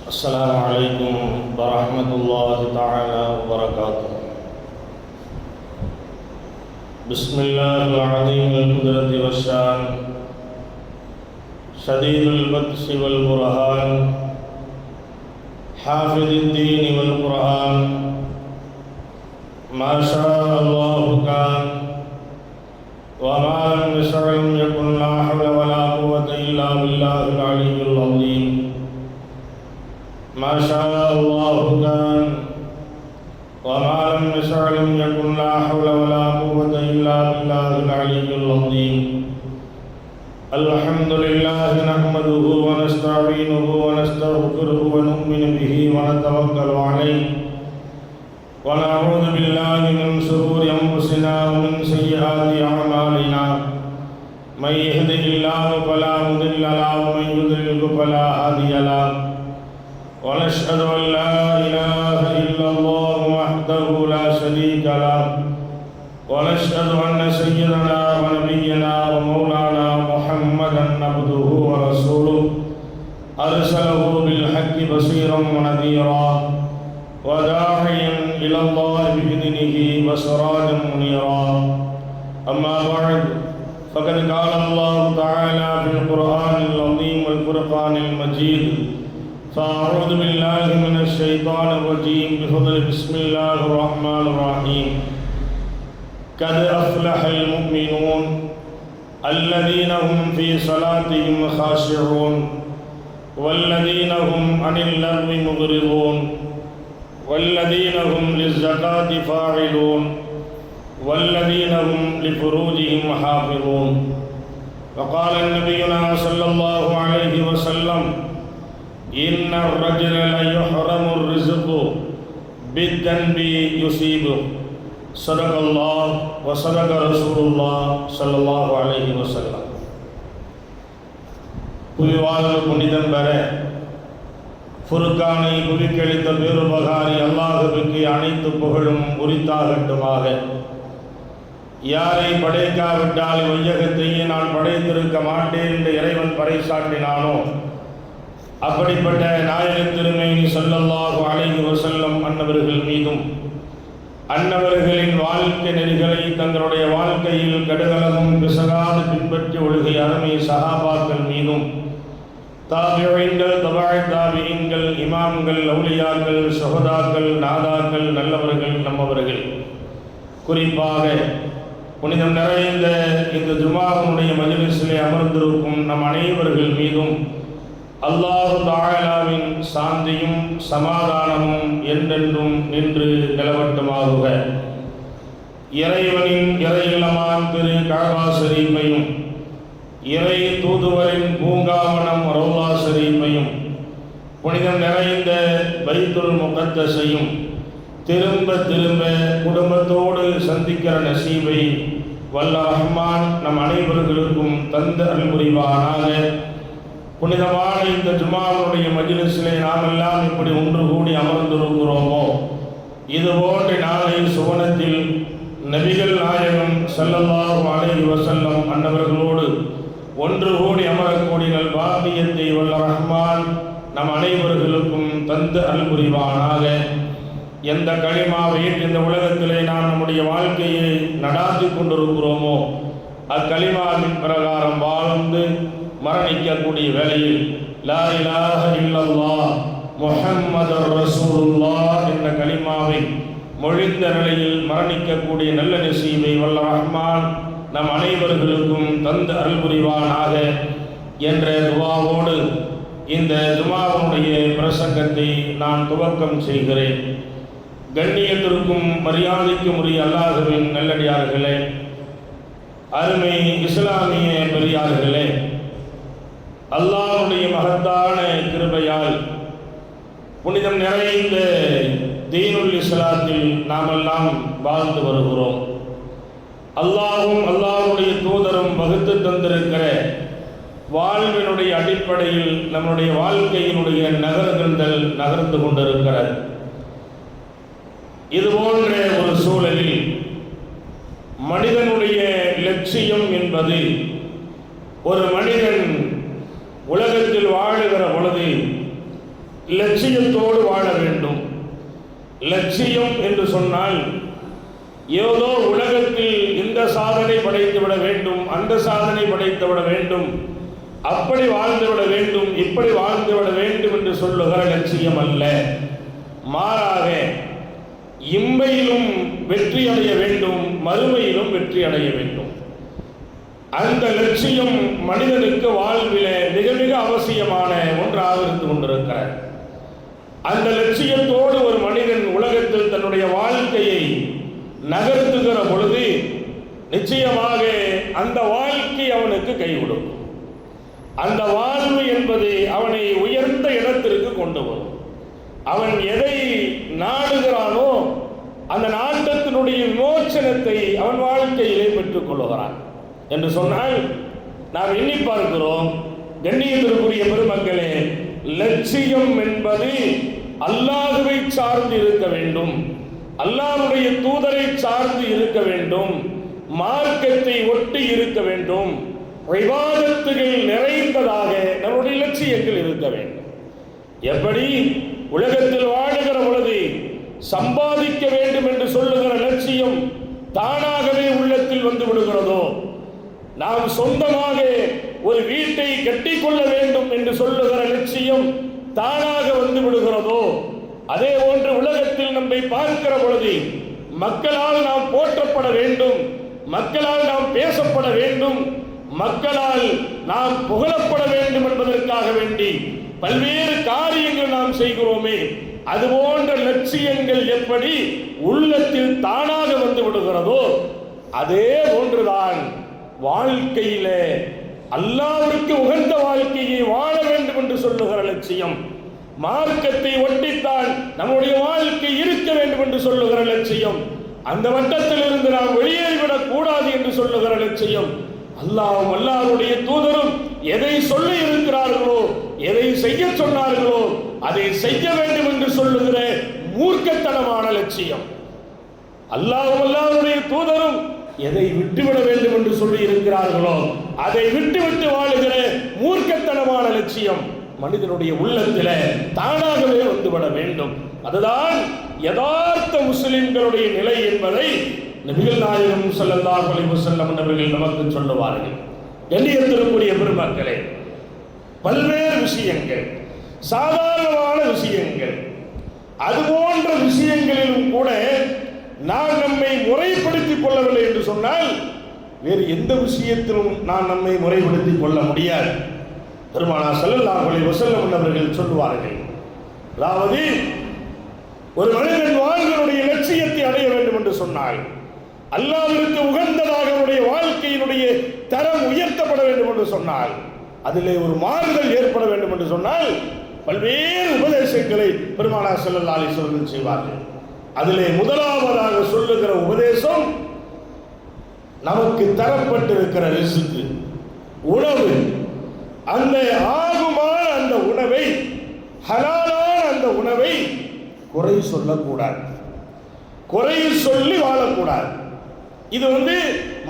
السلام عليكم ورحمة الله تعالى وبركاته. بسم الله العظيم القدرة والشان، شديد البطش والبرهان، حافظ الدين والقرآن، ما شاء الله كان، وما لم يشأ لم يكن، لا حول ولا قوة إلا بالله العلي العظيم. ما شاء الله كان، وما لم يشأ لم يكن، لا حول ولا قوة إلا بالله العلي العظيم. الحمد لله نحمده ونستعينه ونستغفره ونؤمن به ونتوكل عليه، ونعوذ بالله من شرور أنفسنا ومن سيئات أعمالنا. من يهده الله فلا مضل له ومن يضلل فلا هادي له، ونشهد أن لا إله إلا الله وحده لا شريك له، ونشهد أن سيدنا ونبينا ومولانا محمدا عبده ورسوله، أرسله بالحق بشيرا ونذيرا وداعيا إلى الله بإذنه وسراجا منيرا. أما بعد، فقد قال الله تعالى في القرآن العظيم والفرقان المجيد: فأعوذ بالله من الشيطان الرجيم بفضل بسم الله الرحمن الرحيم. قد أفلح المؤمنون الذين هم في صلاتهم خاشعون والذين هم عن اللغو معرضون والذين هم للزكاة فاعلون والذين هم لفروجهم حافظون. وقال نبينا صلى الله عليه وسلم: إن الرجل ليحرم الرزق بالذنب يصيبه. صدق الله وصدق رسول الله صلى الله عليه وسلم. புவிவாழ்வு புனிதம் பெற ஃபுர்கானை குவிக்கழித்த பேருபகாரி அல்லாஹ்வுக்கு அனைத்து புகழும் உரித்தாகட்டுமாக. யாரை படைக்காவிட்டால் வையகத்தையே நான் படைத்திருக்க மாட்டேன் என்று இறைவன் பறைசாற்றினானோ, அப்படிப்பட்ட நாயகத் திருமேனி ஸல்லல்லாஹு அலைஹி வஸல்லம் அன்னவர்கள் மீதும், அன்னவர்களின் வாழ்க்கை நெறிகளை தங்களுடைய வாழ்க்கையில் கடுகளவும் பிசகாது பின்பற்றி ஒழுகிய அருமை சஹாபாக்கள் மீதும், தாபிஈன்கள், தபாய் தாபிஈன்கள், இமாம்கள், அவுலியாக்கள், சுஹதாக்கள், நாதாக்கள், நல்லவர்கள், நம்மவர்கள், குறிப்பாக புனிதம் நிறைந்த இந்த ஜுமாவுடைய மஜ்லிஸிலே அமர்ந்திருக்கும் நம் அனைவர்கள் மீதும் அல்லாஹ் தஆலாவின் சாந்தியும் சமாதானமும் என்றென்றும் நின்று நிலவட்டுமாகுக. இறைவனின் இறையிலமான் திரு கஅபா ஷரீஃபையும், இறை தூதுவரின் பூங்காவனம் ரௌலா ஷரீஃபையும், புனிதம் நிறைந்த பைத்துல் முகத்தஸையும் திரும்ப திரும்ப குடும்பத்தோடு சந்திக்கிற நசீபை வல்ல ரஹ்மான் நம் அனைவர்களுக்கும் தந்த அருள்புரிவானாக. புனிதமான இந்த ஜுமாவுடைய மஜ்லிஸிலே நாமெல்லாம் இப்படி ஒன்று கூடி அமர்ந்திருக்கிறோமோ, இதுபோன்ற நாளை சுவனத்தில் நபிகள் நாயகம் ஸல்லல்லாஹு அலைஹி வஸல்லம் அன்னவர்களோடு ஒன்று கூடி அமரக்கூடிய நல்பாக்கியத்தை வல்ல ரஹ்மான் நம் அனைவர்களுக்கும் தந்து அருள்புரிவானாக. எந்த களிமாவை இந்த உலகத்திலே நாம் நம்முடைய வாழ்க்கையை நடாத்தி கொண்டிருக்கிறோமோ, அக்களிமாவின் பிரகாரம் வாழ்ந்து மரணிக்கக்கூடிய வேளையில் லா இலாஹ இல்லல்லாஹ் முஹம்மதுர் ரசூலுல்லாஹ் என்ற கலிமாவை மொழிந்த நிலையில் மரணிக்கக்கூடிய நல்ல நசீபை வல்ல ரஹ்மான் நம் அனைவர்களுக்கும் தந்து அருள்புரிவானாக என்ற துஆவோடு இந்த துஆவுடைய பிரசங்கத்தை நான் துவக்கம் செய்கிறேன். கண்ணியத்திற்கும் மரியாதைக்கும் உரிய அல்லாஹ்வின் நல்லடியார்களே, அருமை இஸ்லாமிய பெரியார்களே, அல்லாஹ்வுடைய மகத்தான கிருபையால் புனிதம் நிறைந்த தீனுல் இஸ்லாத்தில் நாமெல்லாம் வாழ்ந்து வருகிறோம். அல்லாஹ்வும் அல்லாஹ்வுடைய தூதரும் வகுத்து தந்திருக்கிற வாழ்வினுடைய அடிப்படையில் நம்முடைய வாழ்க்கையினுடைய நகர்கின்றல் நகர்ந்து கொண்டிருக்கிறது. இதுபோன்ற ஒரு சூழலில் மனிதனுடைய லட்சியம் என்பது, ஒரு மனிதன் உலகத்தில் வாழுகிற பொழுது லட்சியத்தோடு வாழ வேண்டும். லட்சியம் என்று சொன்னால் ஏதோ உலகத்தில் இந்த சாதனை படைத்துவிட வேண்டும், அந்த சாதனை படைத்துவிட வேண்டும், அப்படி வாழ்ந்துவிட வேண்டும், இப்படி வாழ்ந்துவிட வேண்டும் என்று சொல்லுகிற லட்சியம் அல்ல. மாறாக இம்மையிலும் வெற்றி அடைய வேண்டும், மறுமையிலும் வெற்றி அடைய வேண்டும். அந்த லட்சியம் மனிதனுக்கு வாழ்விலே மிக மிக அவசியமான ஒன்றாக இருந்து கொண்டிருக்கிறார். அந்த லட்சியத்தோடு ஒரு மனிதன் உலகத்தில் தன்னுடைய வாழ்க்கையை நகர்த்துகிற பொழுது நிச்சயமாக அந்த வாழ்க்கை அவனுக்கு கை கொடுக்கும். அந்த வாழ்வு என்பது அவனை உயர்ந்த இடத்திற்கு கொண்டு வரும். அவன் எதை நாடுகிறானோ அந்த நாட்டத்தினுடைய விமோச்சனத்தை அவன் வாழ்க்கையிலே பெற்றுக் கொள்ளுகிறான் என்று சொன்னால் நாம் எண்ணி பார்க்கிறோம். கண்ணியத்திற்குரிய பெருமக்களே, லட்சியம் என்பது அல்லாஹ்வை சார்ந்து இருக்க வேண்டும், அல்லாஹ்வுடைய தூதரை சார்ந்து இருக்க வேண்டும், மார்க்கத்தை ஒட்டி இருக்க வேண்டும், இபாதத்துகள் நிறைந்ததாக நம்முடைய லட்சியங்கள் இருக்க வேண்டும். எப்படி உலகத்தில் வாழுகிற பொழுது சம்பாதிக்க வேண்டும் என்று சொல்லுகிற லட்சியம் தானாகவே உள்ளத்தில் வந்து விடுகிறதோ, நாம் சொந்தமாக ஒரு வீட்டை கட்டிக்கொள்ள வேண்டும் என்று சொல்லுகிற லட்சியம் தானாக வந்து விடுகிறதோ, அதே போன்று உலகத்தில் நம்மை பார்க்கிற பொழுது மக்களால் நாம் போற்றப்பட வேண்டும், மக்களால் நாம் பேசப்பட வேண்டும், மக்களால் நாம் புகழப்பட வேண்டும் என்பதற்காக வேண்டி பல்வேறு காரியங்கள் நாம் செய்கிறோமே, அதுபோன்ற லட்சியங்கள் எப்படி உள்ளத்தில் தானாக வந்து விடுகிறதோ அதே போன்றுதான் வாழ்க்கையில அல்லாஹ்வுக்கு உகந்த வாழ்க்கையை வாழ வேண்டும் என்று சொல்லுகிற லட்சியம், மார்க்கத்தை ஒட்டித்தான் நம்முடைய வாழ்க்கை இருக்க வேண்டும் என்று சொல்லுகிற லட்சியம், அந்த வட்டத்தில் இருந்து நாம் வெளியேறிவிடக் கூடாது என்று சொல்லுகிற லட்சியம், அல்லாஹ்வும் அல்லாஹ்வுடைய தூதரும் எதை சொல்லி இருக்கிறார்களோ, எதை செய்ய சொன்னார்களோ அதை செய்ய வேண்டும் என்று சொல்லுகிற மூர்க்கத்தனமான லட்சியம், அல்லாஹ்வும் அல்லாஹ்வுடைய தூதரும் எதை விட்டுவிட வேண்டும் என்று சொல்லி இருக்கிறார்களோ அதை விட்டுவிட்டு வாழுகிற மூர்க்கத்தனமான லட்சியம் மனிதனுடைய உள்ளத்தில தானாகவே வந்துவிட வேண்டும். அதுதான் யதார்த்த முஸ்லிம்களுடைய நிலை என்பதை நபிகள் நாயகம் ஸல்லல்லாஹு அலைஹி வஸல்லம் அவர்கள் நமக்கு சொல்லுவார்கள். கண்ணியத்திற்குரிய பெருமக்களே, பல்வேறு விஷயங்கள், சாதாரணமான விஷயங்கள், அதுபோன்ற விஷயங்களிலும் கூட நாம் நம்மை முறைப்படுத்திக் கொள்ளவில்லை என்று சொன்னால் வேறு எந்த விஷயத்திலும் நாம் நம்மை முறைப்படுத்திக் கொள்ள முடியாது. பெருமானார் ஸல்லல்லாஹு அலைஹி வஸல்லம் அவர்கள் சொல்லுவார்கள், அதாவது ஒரு மனிதன் வாழ்க்கையினுடைய லட்சியத்தை அடைய வேண்டும் என்று சொன்னால், அல்லாஹ்விற்கு உகந்ததாக அவருடைய வாழ்க்கையினுடைய தரம் உயர்த்தப்பட வேண்டும் என்று சொன்னால், அதிலே ஒரு மாறுதல் ஏற்பட வேண்டும் என்று சொன்னால் பல்வேறு உபதேசங்களை பெருமானார் ஸல்லல்லாஹு அலைஹி வஸல்லம் செய்வார்கள். அதிலே முதலாவதாக சொல்லுகிற உபதேசம், நமக்கு தரப்பட்டிருக்கிற ரிஸ்க், உணவு, அந்த ஆகுமான அந்த உணவை, ஹலாலான அந்த உணவை குறை சொல்லக்கூடாது, குறை சொல்லி வாழக்கூடாது. இது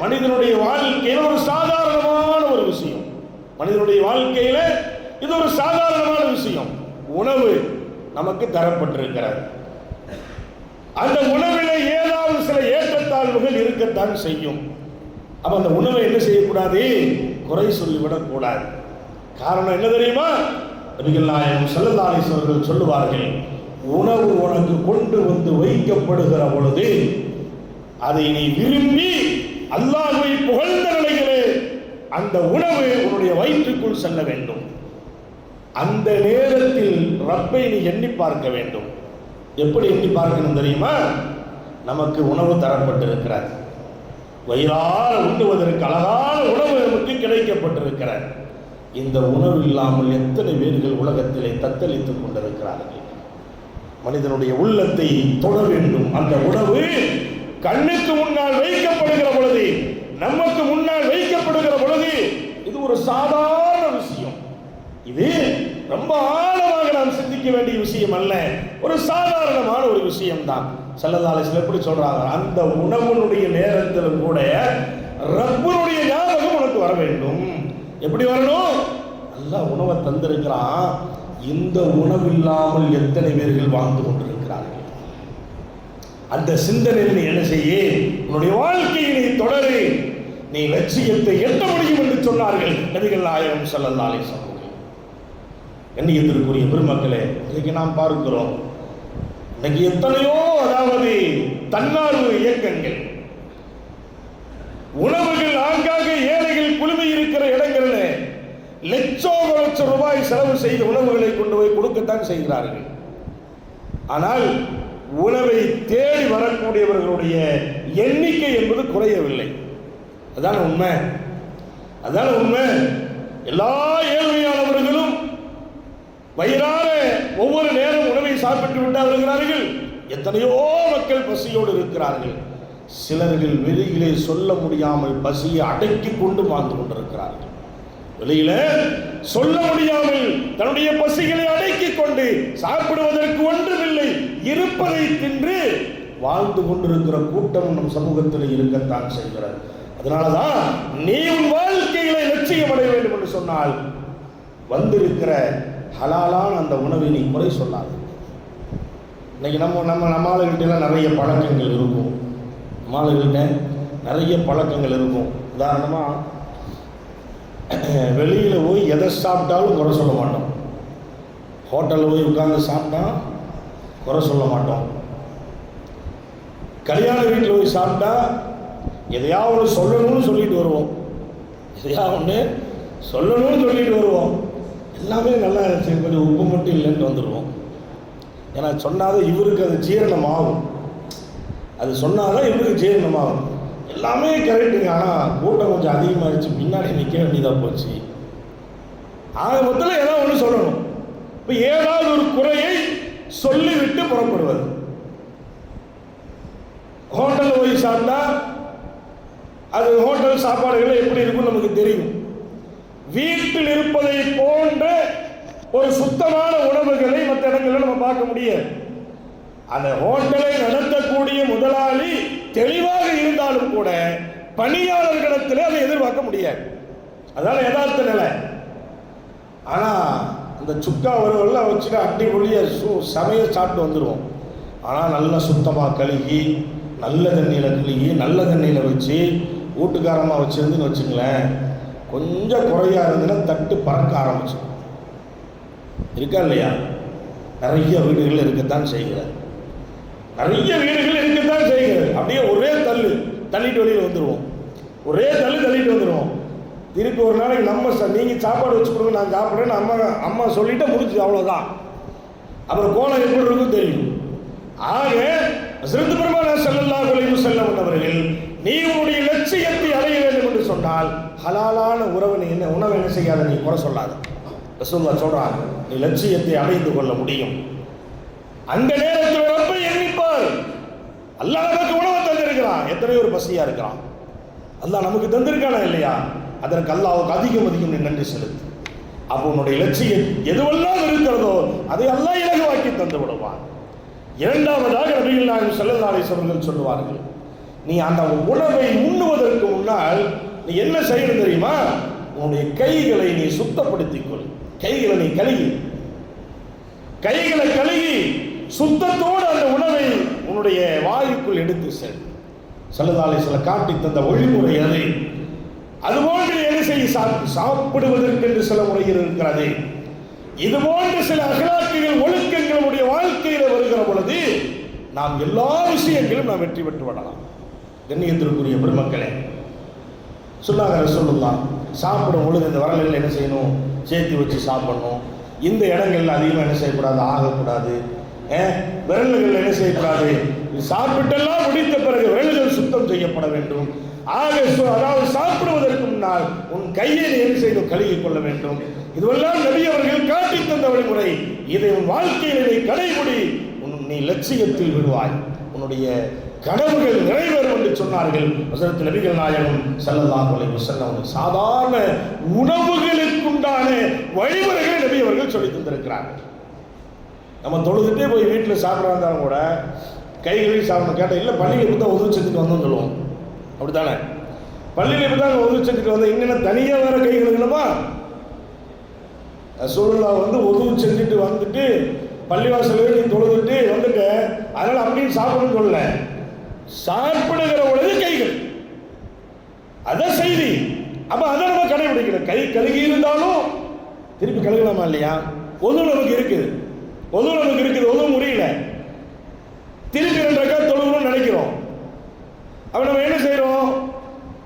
மனிதனுடைய வாழ்க்கையில் ஒரு சாதாரணமான ஒரு விஷயம். மனிதனுடைய வாழ்க்கையில இது ஒரு சாதாரணமான விஷயம். உணவு நமக்கு தரப்பட்டிருக்கிறது, அந்த உணவிலே ஏதாவது சில ஏற்றத்தாழ்வுகள் இருக்கத்தான் செய்யும். அப்ப அந்த உணவை என்ன செய்யக்கூடாது, குறை சொல்லிவிடக் கூடாது. காரணம் என்ன தெரியுமா? நபிகள் நாயகம் ஸல்லல்லாஹு அலைஹி வஸல்லம் சொல்லுவார்கள், உணவு உனக்கு கொண்டு வந்து வைக்கப்படுகிற பொழுது அதை நீ விரும்பி அல்லாஹ்வை புகழ்ந்த நிலையிலே அந்த உணவு உன்னுடைய வயிற்றுக்குள் செல்ல வேண்டும். அந்த நேரத்தில் ரப்பை நீ எண்ணி பார்க்க வேண்டும். எப்படி எண்ணி பார்க்கணும் தெரியுமா? நமக்கு உணவு தரப்பட்டிருக்கிறார், வயிறார உண்ணுவதற்கு அழகான உணவு நமக்கு கிடைக்கப்பட்டிருக்கிறார். இந்த உணவு இல்லாமல் எத்தனை பேர்கள் உலகத்திலே தத்தளித்துக் கொண்டிருக்கிறார்கள். மனிதனுடைய உள்ளத்தை தொட வேண்டும். அந்த உணவு கண்ணுக்கு முன்னால் வைக்கப்படுகிற பொழுது, நமக்கு முன்னால் வைக்கப்படுகிற பொழுது இது ஒரு சாதாரண விஷயம். இது ரொம்ப ஆழமாக நாம் சிந்திக்க வேண்டிய விஷயம் அல்ல, ஒரு சாதாரணமான ஒரு விஷயம் தான். ஸல்லல்லாஹு அலைஹி வஸல்லம் எப்படி சொல்றாங்க, அந்த உணவுடைய நேரத்திலும் கூட ரப்புடைய ஞாபகம் உனக்கு வர வேண்டும். எப்படி வரணும்? அல்லாஹ் உணவை தந்திருக்கிறான். இந்த உணவு இல்லாமல் எத்தனை பேர்கள் வாழ்ந்து கொண்டிருக்கிறார்கள். அந்த சிந்தனையில் நீ என்ன செய்ய, உன்னுடைய வாழ்க்கையை நீ தொடரு, நீ லட்சியத்தை எட்ட முடியும் என்று சொன்னார்கள் நபிகள் நாயகம் ஸல்லல்லாஹு அலைஹி வஸல்லம். கண்ணியத்திற்குரிய பெருமக்களே, இன்னைக்கு நாம் பார்க்கிறோம், இன்னைக்கு எத்தனையோ அதாவது தன்னார்வ இயக்கங்கள், உணவுகள் ஆங்காக ஏழைகள் குழுமி இருக்கிற இடங்களில் லட்சம் ரூபாய் செலவு செய்து உணவுகளை கொண்டு போய் கொடுக்கத்தான் செய்கிறார்கள். ஆனால் உணவை தேடி வரக்கூடியவர்களுடைய எண்ணிக்கை என்பது குறையவில்லை. அதான் உண்மை, அதான் உண்மை. எல்லா ஏழ்மையானவர்களும் வயிறார ஒவ்வொரு நேரம் உணவை சாப்பிட்டு விட்டு வருகிறார்கள். எத்தனையோ மக்கள் பசியோடு இருக்கிறார்கள். சிலர்கள் வெளியிலே சொல்ல முடியாமல் பசியை அடக்கி கொண்டு வாழ்ந்து கொண்டிருக்கிறார்கள். வெளியில சொல்ல முடியாமல் தன்னுடைய பசிகளை அடக்கிக் கொண்டு சாப்பிடுவதற்கு ஒன்றுமில்லை, இருப்பதை தின்று வாழ்ந்து கொண்டிருக்கிற கூட்டம் நம் சமூகத்தில் இருக்கத்தான் செய்கிறது. அதனாலதான் நீ உன் வாழ்க்கைகளை லட்சியம் அடைய வேண்டும் என்று சொன்னால் வந்திருக்கிற ஹலாலான அந்த உணவை நீ குறை சொல்லாது. இன்னைக்கு நம்ம ஆளுகிட்ட நிறைய பழக்கங்கள் இருக்கும். நம்ம ஆளுகிட்ட நிறைய பழக்கங்கள் இருக்கும். உதாரணமாக வெளியில் போய் எதை சாப்பிட்டாலும் குறை சொல்ல மாட்டோம். ஹோட்டலில் போய் உட்கார்ந்து சாப்பிட்டா குறை சொல்ல மாட்டோம். கல்யாண வீட்டில் போய் சாப்பிட்டா எதையாவது சொல்லணும்னு சொல்லிட்டு வருவோம். எதையாவது சொல்லணும்னு சொல்லிட்டு வருவோம். எல்லாமே நல்லா இருந்துச்சு, கொஞ்சம் உப்பு மட்டும் இல்லைன்ட்டு வந்துடுவோம். ஏன்னா சொன்னாதான் இவருக்கு அது ஜீரணமாகும். அது சொன்னாதான் இவருக்கு ஜீரணமாகும். எல்லாமே கரெக்டுங்க. ஆனால் கூட்டம் கொஞ்சம் அதிகமாகிடுச்சு, பின்னாடி நிற்க வேண்டியதாக போச்சு. ஆக மொத்தத்தில் ஏதாவது ஒன்று சொல்லணும். இப்போ ஏதாவது ஒரு குறையை சொல்லிவிட்டு புறப்படுவது. ஹோட்டலில் போய் சாப்பிட்டா அது ஹோட்டல் சாப்பாடுகள் எப்படி இருக்குன்னு நமக்கு தெரியும். வீட்டில் இருப்பதை போன்ற ஒரு சுத்தமான உணவுகளை மற்ற இடங்களில் நம்ம பார்க்க முடியாது. அந்த ஹோட்டலை நடத்தக்கூடிய முதலாளி தெளிவாக இருந்தாலும் கூட பணியாளர்களிடத்திலே அதை எதிர்பார்க்க முடியாது. அதனால யதார்த்த நிலை. ஆனால் அந்த சுக்கா ஒருவெல்லாம் வச்சுட்டு அடிப்பொழிய சமையல் சாப்பிட்டு வந்துடுவோம். ஆனால் நல்லா சுத்தமாக கழுகி நல்ல தண்ணியில் கழுகி நல்ல தண்ணியில் வச்சு வீட்டுக்காரமாக வச்சுருந்துன்னு வச்சுங்களேன், கொஞ்சம் குறையா இருந்ததுன்னா தட்டு பறக்க ஆரம்பிச்சு. இருக்கா இல்லையா? நிறைய வீடுகள் இருக்கத்தான் செய்கிறார். நிறைய வீடுகள் இருக்கத்தான் செய்கிறது. அப்படியே ஒரே தள்ளிட்டு வெளியில் வந்துடுவோம். ஒரே தள்ளிட்டு வந்துடுவோம். திருப்பி ஒரு நாளைக்கு நம்ம நீங்கள் சாப்பாடு வச்சு கொடுங்க, நான் சாப்பிட்றேன்னு அம்மா சொல்லிட்டு முடிச்சு, அவ்வளோதான். அப்புறம் கோலம் எப்படி இருக்கும் தெரியும். ஆக ஹஜ்ரத் பெருமானார் ஸல்லல்லாஹு அலைஹி வஸல்லம் அவர்கள் நீ உன்னுடைய லட்சியத்தை அடைய வேண்டும் என்று சொன்னால் ஹலாலான உணவை என்ன செய்யாத, நீ குறை சொல்லாத. ரசூலுல்லாஹ் சொல்றாங்க, நீ லட்சியத்தை அடைந்து கொள்ள முடியும். அந்த நேரத்தில் ரப்பை எண்ணிப்பார். அல்லாஹ் நமக்கு உணவை தந்திருக்கிறான். எத்தனையோ ஒரு பசியா இருக்கிறான். அல்லாஹ் நமக்கு தந்திருக்கானா இல்லையா? அதற்கு அல்லாஹ்வுக்கு அதிகம் நீ நன்றி செலுத்து. அப்போ உன்னுடைய லட்சியம் எதுவெல்லாம் இருக்கிறதோ அதை அல்லாஹ் இலகுவாக்கி தந்து விடுவான். இரண்டாவதாக நபிகள் நாயகம் ஸல்லல்லாஹு அலைஹி வஸல்லம் சொல்லுவார்கள், நீ அந்த உணவை உண்ணுவதற்கு முன்னால் நீ என்ன செய்யணும் தெரியுமா? உன்னுடைய கைகளை நீ சுத்தப்படுத்திக் கொள். கைகளை நீ கழுகி சுத்தத்தோடு அந்த உணவை உன்னுடைய வாயுக்குள் எடுத்து செல். ஸல்லல்லாஹு அலைஹி வஸல்லம் காட்டி தந்த வழிமுறை அது. அதுபோன்று என்ன செய்ய சாப்பிடுவதற்கு என்று சில முறையில் இருக்கிறது. இதுபோன்று சில அகலாக்குகள் ஒழுக்கங்கள் நம்முடைய வாழ்க்கையில் வருகிற பொழுது நாம் எல்லா விஷயங்களும் நாம் வெற்றி பெற்று விடலாம். கண்ணியத்திற்குரிய பெருமக்களே, சொன்னாங்க ரசூலுல்லாஹ், சாப்பிடும் பொழுது இந்த வரலில் என்ன செய்யணும்? சேர்த்து வச்சு சாப்பிடணும். இந்த இடங்கள்ல அதிகமாக என்ன செய்யக்கூடாது? ஆகக்கூடாது. விரல்கள் என்ன செய்யக்கூடாது? சாப்பிட்டெல்லாம் முடித்த பிறகு விரல்கள் சுத்தம் செய்யப்பட வேண்டும். அதாவது சாப்பிடுவதற்கு முன்னால் உன் கையை என்ன செய்து கழுவிக் கொள்ள வேண்டும். இதுவெல்லாம் நபி அவர்கள் காட்டி தந்த வழிமுறை. இதை உன் வாழ்க்கையில் இதை கடைபிடி, நீ லட்சியத்தில் விடுவாய், உன்னுடைய கனவுகள் நிறைவேறும் என்று சொன்னார்கள் ஹஜ்ரத் நபிகள் நாயகம் ஸல்லல்லாஹு அலைஹி வஸல்லம். சாதாரண உணவுகளுக்குண்டான வழிமுறைகளை நபி அவர்கள் சொல்லி தந்திருக்கிறார்கள். நம்ம தொழுதுட்டே போய் வீட்டில் சாப்பிட்றா இருந்தாலும் கூட கைகளில் சாப்பிடணும். கேட்டால் இல்லை பள்ளியில் இப்போ தான் உதவி செஞ்சுட்டு வந்தோம்னு சொல்லுவோம். அப்படித்தானே? பள்ளியில் இப்போ தான் உதவி செஞ்சுட்டு வந்தோம். இங்கே தனியாக வேற கை கழுகணுமா? ரசூலுல்லாஹ் வந்து உது செஞ்சுட்டு வந்துட்டு பள்ளிவாசலில் நீ தொழுதுட்டு வந்துட்டு அதனால அப்படின்னு சாப்பிடணும்னு சொல்லல. சாப்பிடுகிற பொழுது கைகள், அதான் செய்தி. அப்ப அதை நம்ம கடைபிடிக்கணும். கை கழுகி இருந்தாலும் திருப்பி கழுகலாமா இல்லையா? ஒது நமக்கு இருக்குது, ஒது முடியல, திருப்பி 2 ரக்காத் தொழுகணும்னு நினைக்கிறோம். அப்ப நம்ம என்ன செய்யறோம்?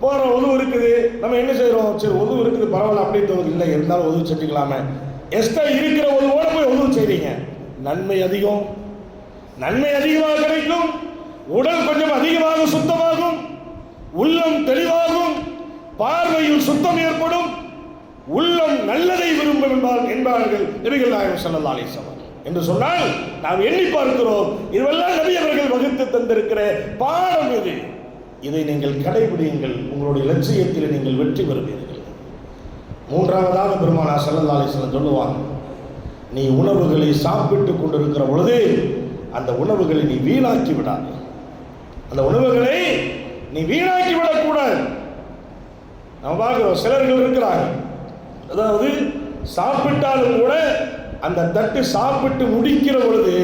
போறோம், ஒது இருக்குது, நம்ம என்ன செய்யறோம்? சரி ஒது இருக்குது பரவாயில்ல அப்படின்னு இல்லை, இருந்தாலும் ஒது செஞ்சுக்கலாமே. எக்ஸ்ட்ரா இருக்கிற ஒதுவோட போய் ஒது செய்றீங்க, நன்மை அதிகம், நன்மை அதிகமாக கிடைக்கும், உடல் கொஞ்சம் அதிகமாக சுத்தமாகும், உள்ளம் தெளிவாகும், பார்வையில் சுத்தம் ஏற்படும், உள்ளம் நல்லதை விரும்பும் என்பார்கள் நபிகள் நாயகம் ஸல்லல்லாஹு அலைஹி வஸல்லம். என்று சொன்னால் நாம் எண்ணி பார்க்கிறோம், இதுவெல்லாம் நபி அவர்கள் வகுத்து தந்திருக்கிற பாடம் இது. இதை நீங்கள் கடைபிடியுங்கள், உங்களுடைய லட்சியத்தில் நீங்கள் வெற்றி பெறுவீர்கள். மூன்றாவதாக பெருமானார் ஸல்லல்லாஹு அலைஹி வஸல்லம் சொல்லுவாங்க, நீ உணவுகளை சாப்பிட்டு கொண்டிருக்கிற பொழுது அந்த உணவுகளை நீ வீணாக்கி விடாது. அந்த உணவுகளை நீ வீணாக்கி விடக்கூடாது. நம்ம பார்க்கிறோம், சிலர்கள் இருக்கிறாங்க, அதாவது சாப்பிட்டாலும் கூட அந்த தட்டு சாப்பிட்டு முடிக்கிற பொழுது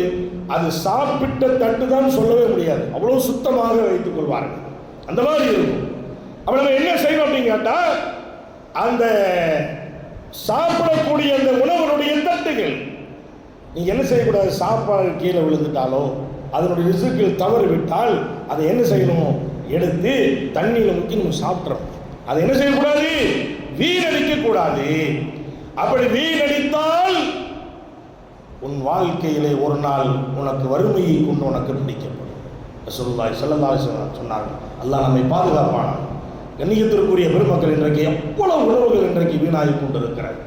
அது சாப்பிட்ட தட்டு தான் சொல்லவே முடியாது, அவ்வளவு சுத்தமாக வைத்துக் கொள்வார்கள். அந்த மாதிரி இருக்கும். அப்ப நம்ம என்ன செய்யணும் அப்படின்னு கேட்டா, அந்த சாப்பிடக்கூடிய அந்த உணவனுடைய தட்டுகள் நீங்க என்ன செய்யக்கூடாது? சாப்பாடு கீழே விழுந்துட்டாலோ அதனுடைய ரிசுக்கில் தவறு விட்டால் அதை என்ன செய்யணும்? எடுத்து தண்ணியில் முக்கி நம்ம சாப்பிட்றோம். அதை என்ன செய்யக்கூடாது? வீணடிக்க கூடாது. அப்படி வீணடித்தால் உன் வாழ்க்கையிலே ஒரு நாள் உனக்கு வறுமையை கொண்டு உனக்கு பிடிக்கப்படும். ரசூலுல்லாஹி ஸல்லல்லாஹு அலைஹி வஸல்லம் சொன்னார்கள், அல்லாஹ் நம்மை பாதுகாப்பானான். கண்ணியத்திற்குரிய பெருமக்கள், இன்றைக்கு எவ்வளவு உணவுகள் இன்றைக்கு வீணாகி கொண்டிருக்கிறது.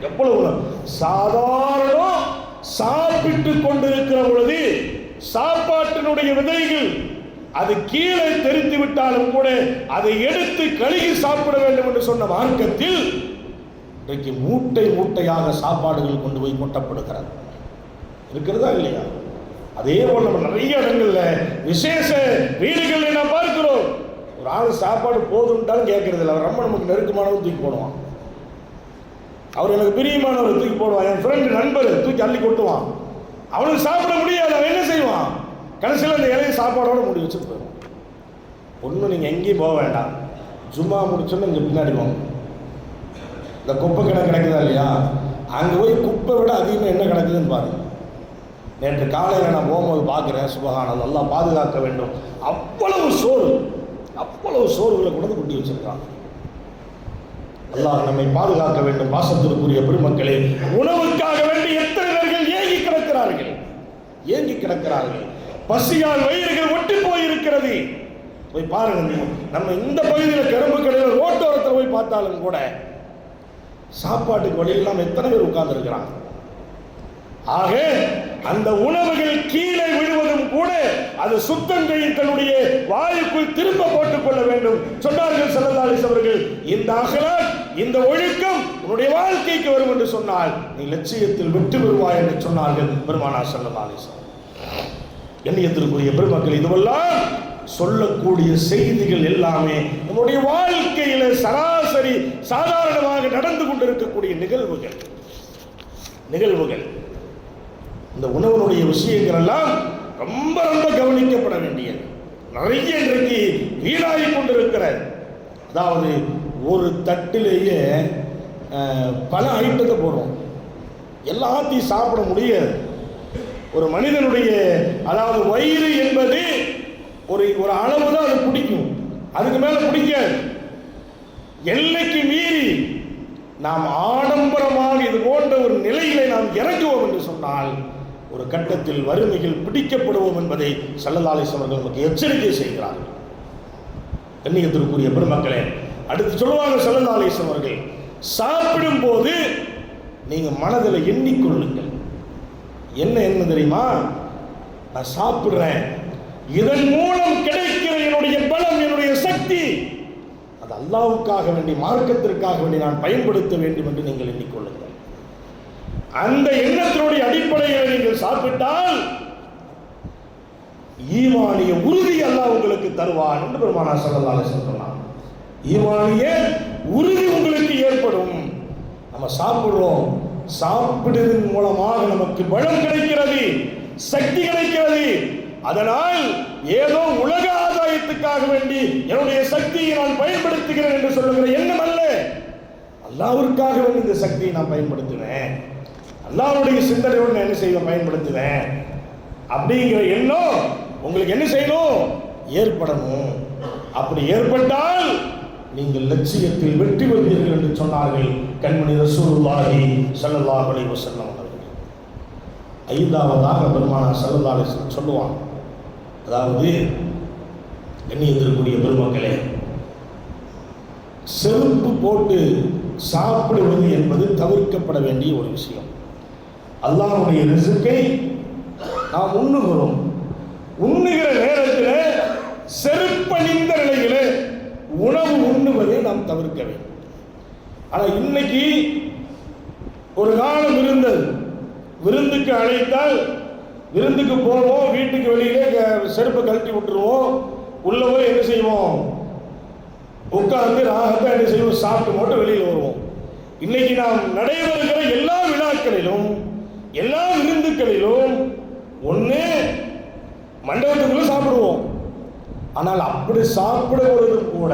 எவ்வளவு உணவு சாதாரணம் சாப்பிட்டு கொண்டிருக்கிற பொழுது சாப்பாட்டினுடைய விதைகள் அது கீழே தெரிந்து விட்டாலும் கூட அதை எடுத்து கழுகி சாப்பிட வேண்டும் என்று சொன்ன மார்க்கத்தில் இன்றைக்கு மூட்டை மூட்டையாக சாப்பாடுகள் கொண்டு போய் கொட்டப்படுகிறது. இருக்கிறதா இல்லையா? அதே போல நம்ம நிறைய இடங்கள்ல விசேஷ வீடுகளை நாம் பார்க்கிறோம், ஒரு ஆள் சாப்பாடு போதும்ட்டாலும் கேட்கறது இல்லை, அவர் ரொம்ப நமக்கு நெருக்கமானவர் தூக்கி போடுவான், அவர் எனக்கு பிரியமானவர் தூக்கி போடுவான், என் ஃப்ரெண்டு நண்பர் தூக்கி அள்ளி கொட்டுவான், அவனுக்கு சாப்பிட முடியாது, அவன் என்ன செய்வான்? கடைசியில் அந்த இலையை சாப்பாடோட முடி வச்சுட்டு போயிடும். ஒன்றும் நீங்கள் எங்கேயும் போக வேண்டாம், ஜும்மா முடிச்சோன்னு இங்கே பின்னாடி போங்க, இந்த குப்பை கிணறு கிடைக்குதா இல்லையா, அங்கே போய் குப்பை விட அதிகமாக என்ன கிடக்குதுன்னு பாருங்க. நேற்று காலையில் நான் போகும்போது பார்க்குறேன், சுபஹானல்லாஹ், நல்லா பாதுகாக்க வேண்டும், அவ்வளவு சோறுகளை கொண்டு கொட்டி வச்சிருக்காங்க. அல்லாஹ் நம்மை பாதுகாக்க வேண்டும். பாசத்திற்குரிய பெருமக்களே, உணவுக்காக வேண்டி எத்தனை பேர்கள் ஏங்கி கிடக்கிறார்கள், பசியால் வயிறுகள் ஒட்டி போயிருக்கிறது. போய் பாருங்க, நம்ம இந்த பகுதியில் கரும்பு கடையில் ரோட்டோரத்தில் போய் பார்த்தாலும் கூட சாப்பாட்டுக்கு வழியெல்லாம் எத்தனை பேர் உட்கார்ந்து இருக்கிறாங்க. ஆக அந்த உணவுகள் கீழே விழுவதும் கூட அது சுத்தங்கையில் தன்னுடைய வாயுக்குள் திரும்ப போட்டுக் கொள்ள வேண்டும் சொன்னார்கள் ஸல்லல்லாஹு அலைஹி அவர்கள். இந்த அஹ்லாக், இந்த ஒழுக்கம் உன்னுடைய வாழ்க்கைக்கு வரும் என்று சொன்னால் நீ லட்சியத்தில் வெற்றி பெறுவாய் என்று சொன்னார்கள் பெருமானார் ஸல்லல்லாஹு அலைஹி வஸல்லம். கண்ணியத்திற்குரிய பெருமக்கள், இதுவெல்லாம் சொல்லக்கூடிய செய்திகள் எல்லாமே நம்முடைய வாழ்க்கையில சராசரி சாதாரணமாக நடந்து கொண்டிருக்கக்கூடிய நிகழ்வுகள். இந்த உணவனுடைய விஷயங்கள் எல்லாம் ரொம்ப ரொம்ப கவனிக்கப்பட வேண்டியது. நிறைய இன்றைக்கு வீணாகி கொண்டிருக்கிறது. அதாவது ஒரு தட்டிலேயே பல ஐட்டத்தை போடுறோம், எல்லாத்தையும் சாப்பிட முடியாது. ஒரு மனிதனுடைய அதாவது வயிறு என்பது ஒரு அளவு தான் அது பிடிக்கும், அதுக்கு மேல பிடிக்காது. எல்லைக்கு மீறி நாம் ஆடம்பரமாக இது போன்ற ஒரு நிலையிலே நாம் இறங்குவோம் என்று சொன்னால் ஒரு கட்டத்தில் வறுமையில் பிடிக்கப்படுவோம் என்பதை ஸல்லல்லாஹு அலைஹி வஸல்லம் நமக்கு எச்சரிக்கை செய்கிறார்கள். கண்ணியத்திற்குரிய பெருமக்களே, அடுத்து சொல்லுவாங்க ஸல்லல்லாஹு அலைஹி வஸல்லம் அவர்கள், சாப்பிடும் போது நீங்க மனதில் எண்ணிக்கொள்ளுங்கள். என்ன தெரியுமா? நான் சாப்பிடுறேன், இதன் மூலம் கிடைக்கிற என்னுடைய பலம், என்னுடைய சக்தி, அது அல்லாஹ்வுக்காக வேண்டி, மார்க்கத்திற்காக வேண்டி நான் பயன்படுத்த வேண்டும் என்று நீங்கள் எண்ணிக்கொள்ளுங்கள். அந்த எண்ணத்தினுடைய அடிப்படையில் நீங்கள் சாப்பிட்டால் ஈமானிய உறுதி அல்லாஹ் உங்களுக்கு தருவான் என்று பெருமானார் ஸல்லல்லாஹு அலைஹி வஸல்லம் சொன்னார். ஈமானிய உறுதி உங்களுக்கு ஏற்படும். நம்ம சாப்பிடுறோம், சாப்பிடுவதன் மூலமாக நமக்கு பலம் கிடைக்கிறது, சக்தி கிடைக்கிறது. அதனால் ஏதோ உலக ஆதாயத்துக்காக வேண்டி என்னுடைய சக்தியை நான் பயன்படுத்துகிறேன் என்று சொல்லுகிற எண்ணம் அல்ல. அல்லாஹ்விற்காக வேண்டி இந்த சக்தியை நான் பயன்படுத்துவேன், அல்லாஹ்வுடைய சிந்தனையோடு நான் என்ன செய்வேன், பயன்படுத்துவேன் அப்படிங்கிற எண்ணம் உங்களுக்கு என்ன செய்யணும், ஏற்படணும். அப்படி ஏற்பட்டால் நீங்கள் லட்சியத்தில் வெற்றி பெறுவீர்கள் என்று சொன்னார்கள் கண்மணி ரசூலுல்லாஹி ஸல்லல்லாஹு அலைஹி வஸல்லம் அவர்கள். ஐந்தாவதாக பெருமானார் ஸல்லல்லாஹு அலைஹி வஸல்லம் சொல்லுவாங்க, அதாவது கண்ணியத்திற்குரிய பெருமக்களே, செருப்பு போட்டு சாப்பிடுவது என்பது தவிர்க்கப்பட வேண்டிய ஒரு விஷயம். அல்லாஹ்வுடைய ரிஸ்கை நாம் உண்ணுகிறோம், உண்ணுகிற நேரத்தில் செருப்பணிந்த நிலையிலே உணவு உண்ணுவதை நாம் தவிர்க்க வேண்டும். ஆனால் இன்னைக்கு ஒரு காலம் இருந்தது, விருந்துக்கு அழைத்தால் விருந்துக்கு போவோம், வீட்டுக்கு வெளியிலே செருப்பை கழட்டி விட்டுருவோம், உள்ள போய் என்ன செய்வோம், உட்கார்ந்து ராகத்தை என்ன செய்வோம், சாப்பிட்டு மட்டும் வெளியில் வருவோம். இன்னைக்கு நாம் நடைபெறுகிற எல்லா விழாக்களிலும் எல்லா விருந்துகளிலும் ஒன்று மண்டபத்துக்குள்ள சாப்பிடுவோம். ஆனால் அப்படி சாப்பிடுவது கூட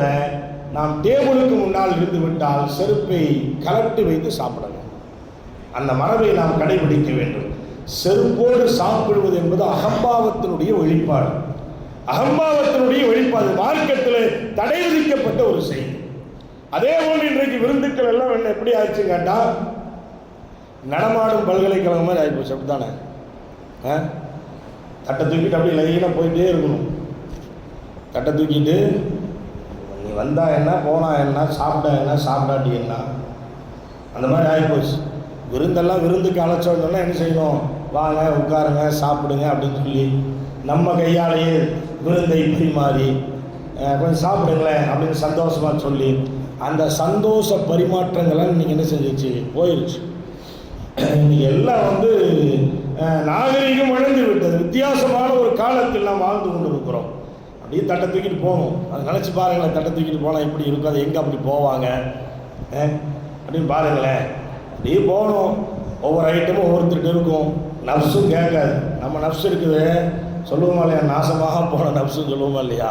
நாம் டேபிளுக்கு முன்னால் இருந்து விட்டால் செருப்பை கலட்டி வைத்து சாப்பிடலாம். அந்த மரபை நாம் கடைபிடிக்க வேண்டும். செருப்போடு சாப்பிடுவது என்பது அகம்பாவத்தினுடைய வெளிப்பாடு, அகம்பாவத்தினுடைய வெளிப்பாடு, மார்க்கத்தில் தடை விதிக்கப்பட்ட ஒரு செய்தி. அதே போன்று இன்றைக்கு விருந்துக்கள் எல்லாம் என்ன எப்படி ஆச்சு கேட்டால் நடமாடும் பல்கலைக்கழகம் மாதிரி ஆகிப்போச்சு. அப்படித்தானே? தட்டை தூக்கிட்டு அப்படியே லைனாக போயிட்டே இருக்கணும். தட்டை தூக்கிட்டு நீ வந்தா என்ன, போனா என்ன, சாப்பிட்டா என்ன, சாப்பிடாட்டி என்ன, அந்த மாதிரி ஆகிப்போச்சு. விருந்தெல்லாம் விருந்துக்கு அழைச்சோன்னா என்ன செய்யணும், வாங்க உட்காருங்க சாப்பிடுங்க அப்படின்னு சொல்லி நம்ம கையாலேயே விருந்தை பரிமாறி கொஞ்சம் சாப்பிடுங்களேன் அப்படின்னு சந்தோஷமாக சொல்லி அந்த சந்தோஷ பரிமாற்றங்கள்லாம் இன்னைக்கு என்ன செஞ்சிச்சு, போயிடுச்சு. இன்னைக்கு எல்லாம் நாகரிகம் வளர்ந்து விட்டது. வித்தியாசமான ஒரு காலத்தில் நாம் வாழ்ந்து கொண்டு இருக்கிறோம். அப்படியே தட்டை தூக்கிட்டு போகணும். அதை நினச்சி பாருங்களேன், தட்டை தூக்கிட்டு போனால் எப்படி இருக்கும், அது எங்கே அப்படி போவாங்க அப்படின்னு பாருங்களேன். அப்படியே போகணும். ஒவ்வொரு ஐட்டமும் ஒவ்வொருத்தருக்கு இருக்கும். நப்ஸும் கேட்காது. நம்ம நப்ஸ் இருக்குது சொல்லுவோமா இல்லையா, நாசமாக போன நப்ஸுன்னு சொல்லுவோமா இல்லையா.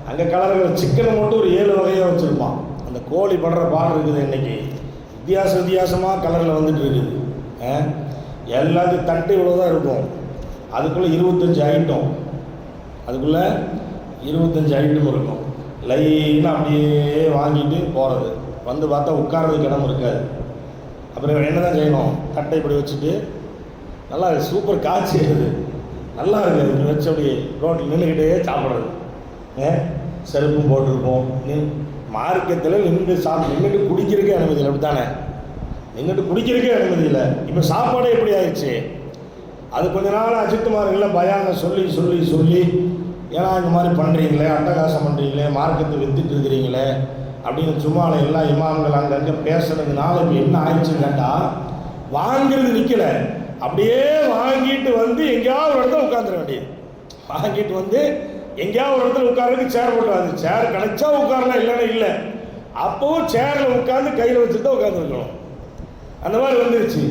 அங்கே கலர்கள் சிக்கனை மட்டும் ஒரு 7 வகையாக வச்சுருப்பான். அந்த கோழி படுற பால் இருக்குது இன்னைக்கு வித்தியாசமாக கலரில் வந்துட்டு இருக்குது. எல்லாத்தையும் தட்டு இவ்வளோ தான் இருக்கும். அதுக்குள்ளே 25 ஐட்டம், அதுக்குள்ளே 25 ஐட்டம் இருக்கும். லைனாக அப்படியே வாங்கிட்டு போகிறது. வந்து பார்த்தா உட்கார்றதுக்கு இடம் இருக்காது. அப்புறம் என்ன தான் செய்யணும், தட்டை இப்படி வச்சுட்டு நல்லா சூப்பர் காய்ச்சி இருக்குது, நல்லா இருக்குது, இப்படி வச்சு அப்படி ரோட்டில் நின்றுக்கிட்டே சாப்பிட்றது. செருப்பும் போட்டிருப்போம். மார்க்கெட்டில் நின்றுட்டு குடிக்கிறதுக்கே அனுமதி இல்லை. அப்படி தானே? நின்றுட்டு குடிக்கிறதுக்கே அனுமதி இல்லை. இப்போ சாப்பாடே எப்படி ஆயிடுச்சு. அது கொஞ்ச நாள் அஜித்துமார்கள பயானை சொல்லி சொல்லி சொல்லி ஏன்னா இந்த மாதிரி பண்ணுறீங்களே, அட்டகாசம் பண்ணுறீங்களே, மார்க்கத்தை வித்துட்டு இருக்கிறீங்களே அப்படின்னு சும்மா எல்லா இமாம்கள் அங்கங்கே பேசுறதுனால இப்போ என்ன ஆயிடுச்சுன்னு கேட்டால் வாங்கிறது நிற்கலை. அப்படியே வாங்கிட்டு எங்கேயாவது ஒரு இடத்துல உட்காந்துட வேண்டியது. வாங்கிட்டு எங்கேயாவது ஒரு இடத்துல உட்கார்றதுக்கு சேர் போட்டுறாது. சேர் கிடைச்சா உட்காரலாம், இல்லைன்னா இல்லை. அப்போவும் சேரில் உட்காந்து கையில் வச்சுட்டு தான் உட்காந்துருக்கணும். அந்த மாதிரி வந்துருச்சு.